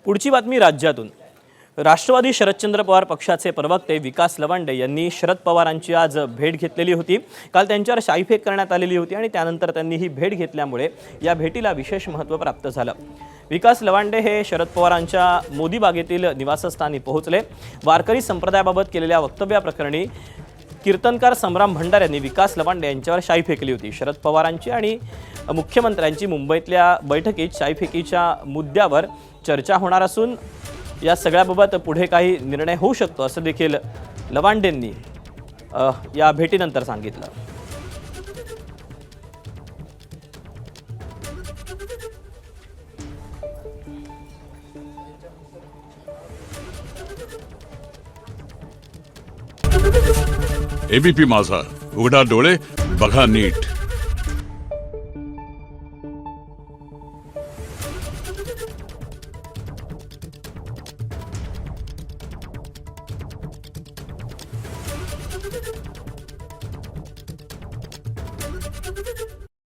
पुढची बातमी राज्यातून। राष्ट्रवादी शरदचंद्र पवार पक्षाचे प्रवक्ते विकास लवांडे यांनी शरद पवारांची आज भेट घेतलेली होती। काल त्यांच्यावर शाईफेक करण्यात आलेली होती आणि त्यानंतर त्यांनी ही भेट घेतल्यामुळे या भेटीला विशेष महत्त्व प्राप्त झालं। विकास लवांडे हे शरद पवारांच्या मोदी बागेतील निवासस्थानी पोहोचले। वारकरी संप्रदायाबाबत केलेल्या वक्तव्याप्रकरणी कीर्तनकार संग्राम भंडार यांनी विकास लवांडे यांच्यावर शाई फेकली होती। शरद पवारांची आणि मुख्यमंत्र्यांची मुंबईतल्या बैठकीत शाईफेकीच्या मुद्द्यावर चर्चा होणार असून या सगळ्याबाबत पुढे काही निर्णय होऊ शकतो असं देखील लवांडेंनी या भेटीनंतर सांगितलं। एबीपी माझा, उघडा डोळे बघा नीट।